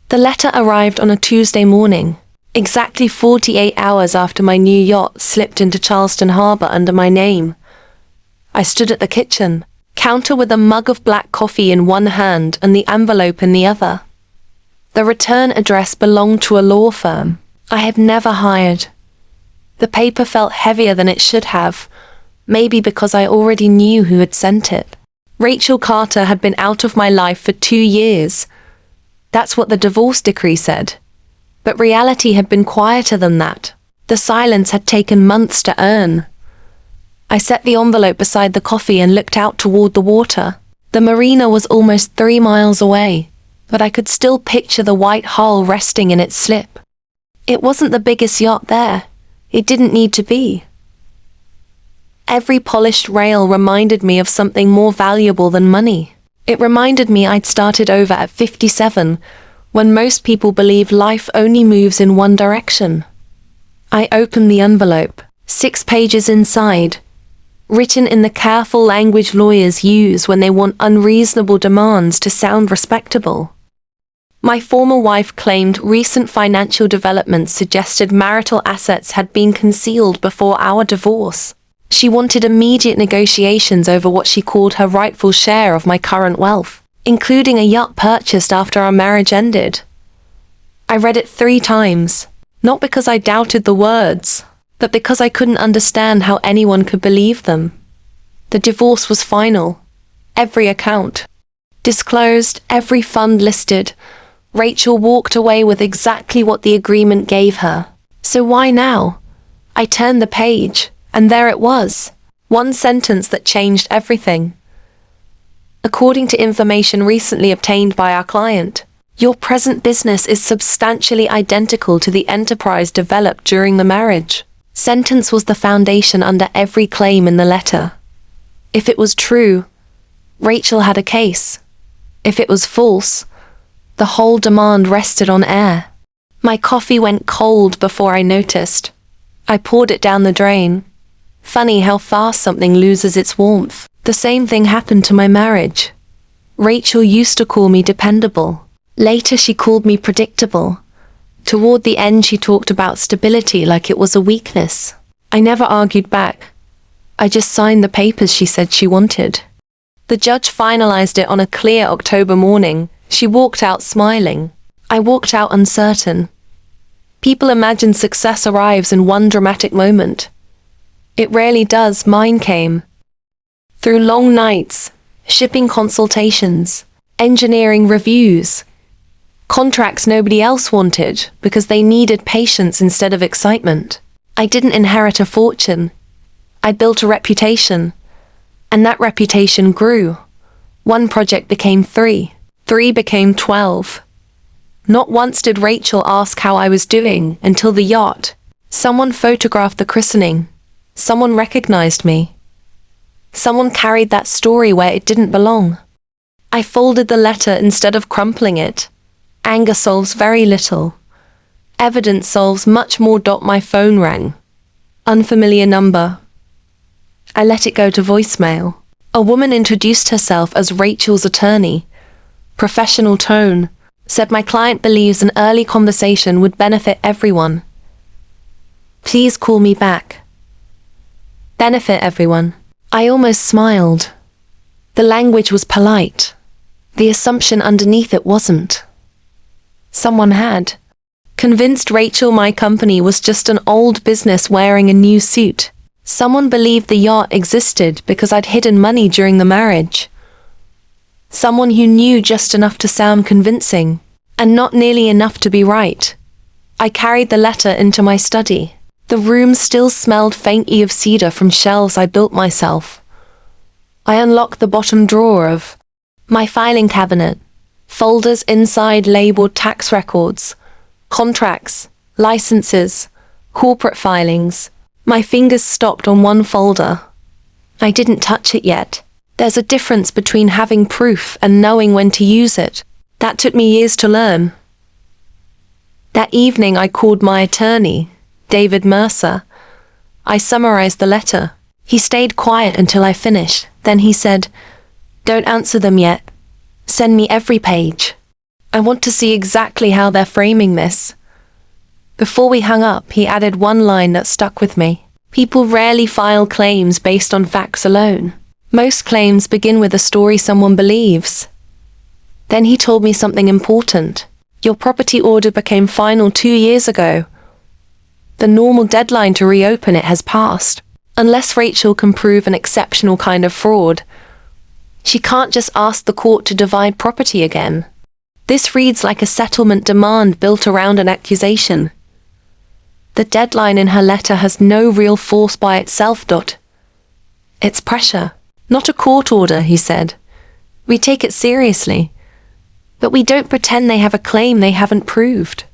The letter arrived on a Tuesday morning, exactly 48 hours after my new yacht slipped into Charleston Harbor under my name. I stood at the kitchen counter with a mug of black coffee in one hand and the envelope in the other. The return address belonged to a law firm I had never hired. The paper felt heavier than it should have, maybe because I already knew who had sent it. Rachel Carter had been out of my life for 2 years. That's what the divorce decree said. But reality had been quieter than that. The silence had taken months to earn. I set the envelope beside the coffee and looked out toward the water. The marina was almost 3 miles away, but I could still picture the white hull resting in its slip. It wasn't the biggest yacht there. It didn't need to be. Every polished rail reminded me of something more valuable than money. It reminded me I'd started over at 57, when most people believe life only moves in one direction. I opened the envelope, 6 pages inside, written in the careful language lawyers use when they want unreasonable demands to sound respectable. My former wife claimed recent financial developments suggested marital assets had been concealed before our divorce. She wanted immediate negotiations over what she called her rightful share of my current wealth, including a yacht purchased after our marriage ended. I read it 3 times, not because I doubted the words, but because I couldn't understand how anyone could believe them. The divorce was final. Every account disclosed, every fund listed. Rachel walked away with exactly what the agreement gave her. So why now? I turned the page, and there it was. One sentence that changed everything. According to information recently obtained by our client, your present business is substantially identical to the enterprise developed during the marriage. Sentence was the foundation under every claim in the letter. If it was true, Rachel had a case. If it was false, the whole demand rested on air. My coffee went cold before I noticed. I poured it down the drain. Funny how fast something loses its warmth. The same thing happened to my marriage. Rachel used to call me dependable. Later she called me predictable. Toward the end she talked about stability like it was a weakness. I never argued back. I just signed the papers she said she wanted. The judge finalized it on a clear October morning. She walked out smiling. I walked out uncertain. People imagine success arrives in one dramatic moment. It rarely does. Mine came through long nights, shipping consultations, engineering reviews, contracts nobody else wanted because they needed patience instead of excitement. I didn't inherit a fortune. I built a reputation, and that reputation grew. 1 project became 3. 3 became 12. Not once did Rachel ask how I was doing until the yacht. Someone photographed the christening. Someone recognized me. Someone carried that story where it didn't belong. I folded the letter instead of crumpling it. Anger solves very little. Evidence solves much more. My phone rang. Unfamiliar number. I let it go to voicemail. A woman introduced herself as Rachel's attorney. Professional tone. Said my client believes an early conversation would benefit everyone. Please call me back. Benefit everyone. I almost smiled. The language was polite. The assumption underneath it wasn't. Someone had convinced Rachel my company was just an old business wearing a new suit. Someone believed the yacht existed because I'd hidden money during the marriage. Someone who knew just enough to sound convincing, and not nearly enough to be right. I carried the letter into my study. The room still smelled faintly of cedar from shelves I built myself. I unlocked the bottom drawer of my filing cabinet. Folders inside labeled tax records, contracts, licenses, corporate filings. My fingers stopped on one folder. I didn't touch it yet. There's a difference between having proof and knowing when to use it. That took me years to learn. That evening I called my attorney, David Mercer. I summarized the letter. He stayed quiet until I finished. Then he said, "Don't answer them yet. Send me every page." I want to see exactly how they're framing this." Before we hung up, he added one line that stuck with me. "People rarely file claims based on facts alone. Most claims begin with a story someone believes." Then he told me something important. "Your property order became final 2 years ago. The normal deadline to reopen it has passed. Unless Rachel can prove an exceptional kind of fraud, she can't just ask the court to divide property again. This reads like a settlement demand built around an accusation. The deadline in her letter has no real force by itself. It's pressure, not a court order," he said. "We take it seriously, but we don't pretend they have a claim they haven't proved."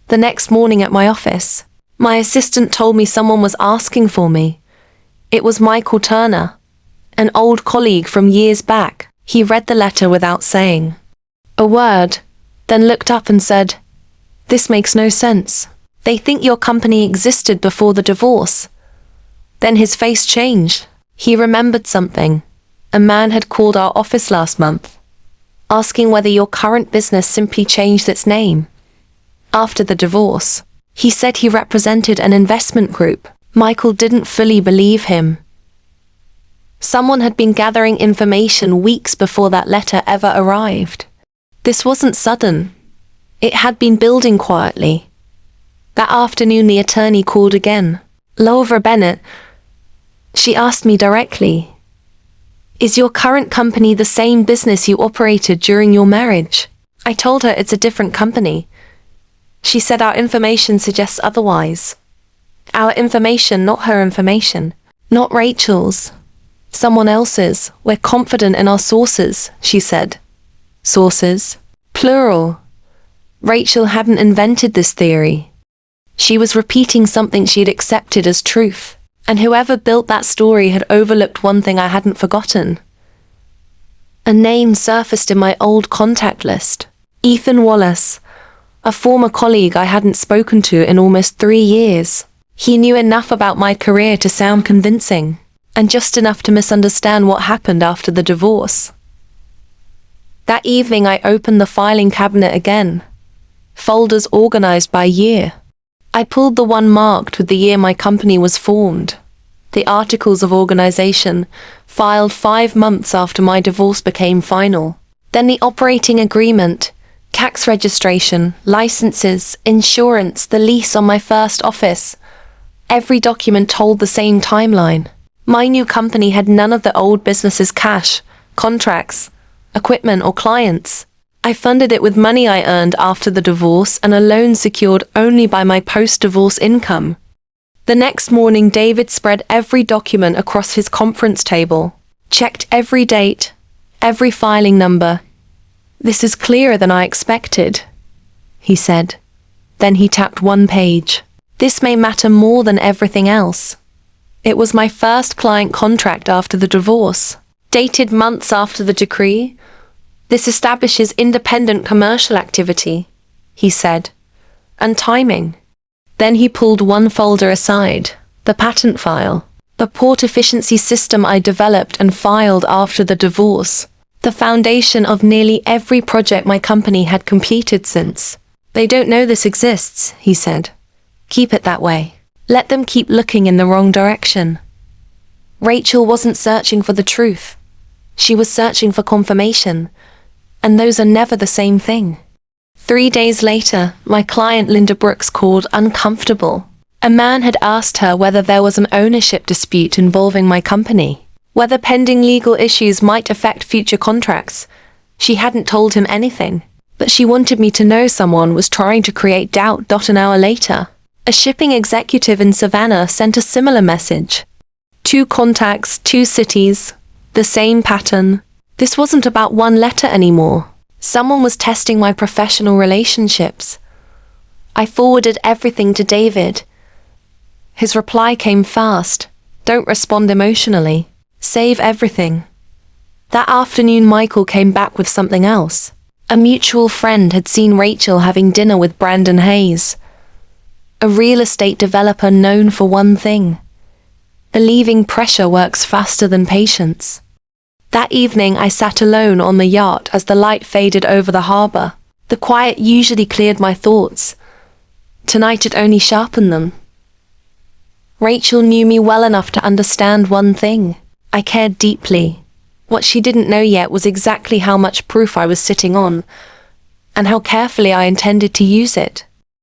The next morning at my office, my assistant told me someone was asking for me. It was Michael Turner, an old colleague from years back. He read the letter without saying a word, then looked up and said, "This makes no sense. They think your company existed before the divorce." Then his face changed. He remembered something. A man had called our office last month, asking whether your current business simply changed its name after the divorce. He said he represented an investment group. Michael didn't fully believe him. Someone had been gathering information weeks before that letter ever arrived. This wasn't sudden. It had been building quietly. That afternoon the attorney called again. "Laura Bennett," she asked me directly, "is your current company the same business you operated during your marriage?" I told her it's a different company. She said our information suggests otherwise. Our information, not her information. Not Rachel's. Someone else's. "We're confident in our sources," she said. Sources? Plural. Rachel hadn't invented this theory. She was repeating something she'd accepted as truth, and whoever built that story had overlooked one thing I hadn't forgotten. A name surfaced in my old contact list. Ethan Wallace, a former colleague I hadn't spoken to in almost 3 years. He knew enough about my career to sound convincing, and just enough to misunderstand what happened after the divorce. That evening I opened the filing cabinet again. Folders organized by year. I pulled the one marked with the year my company was formed. The articles of organization, filed 5 months after my divorce became final. Then the operating agreement, tax registration, licenses, insurance, the lease on my first office. Every document told the same timeline. My new company had none of the old business's cash, contracts, equipment or clients. I funded it with money I earned after the divorce and a loan secured only by my post-divorce income. The next morning David spread every document across his conference table, checked every date, every filing number. "This is clearer than I expected," he said. Then he tapped one page. "This may matter more than everything else. It was my first client contract after the divorce, dated months after the decree. This establishes independent commercial activity," he said, "and timing." Then he pulled one folder aside, the patent file, the port efficiency system I developed and filed after the divorce, the foundation of nearly every project my company had completed since. "They don't know this exists," he said. "Keep it that way. Let them keep looking in the wrong direction." Rachel wasn't searching for the truth. She was searching for confirmation, and those are never the same thing. 3 days later, my client Linda Brooks called uncomfortable. A man had asked her whether there was an ownership dispute involving my company, whether pending legal issues might affect future contracts. She hadn't told him anything, but she wanted me to know someone was trying to create doubt. An hour later, a shipping executive in Savannah sent a similar message. 2 contacts, 2 cities, the same pattern. This wasn't about one letter anymore. Someone was testing my professional relationships. I forwarded everything to David. His reply came fast. "Don't respond emotionally. Save everything." That afternoon Michael came back with something else. A mutual friend had seen Rachel having dinner with Brandon Hayes, a real estate developer known for one thing: believing pressure works faster than patience. That evening I sat alone on the yacht as the light faded over the harbour. The quiet usually cleared my thoughts. Tonight it only sharpened them. Rachel knew me well enough to understand one thing. I cared deeply. What she didn't know yet was exactly how much proof I was sitting on, and how carefully I intended to use it.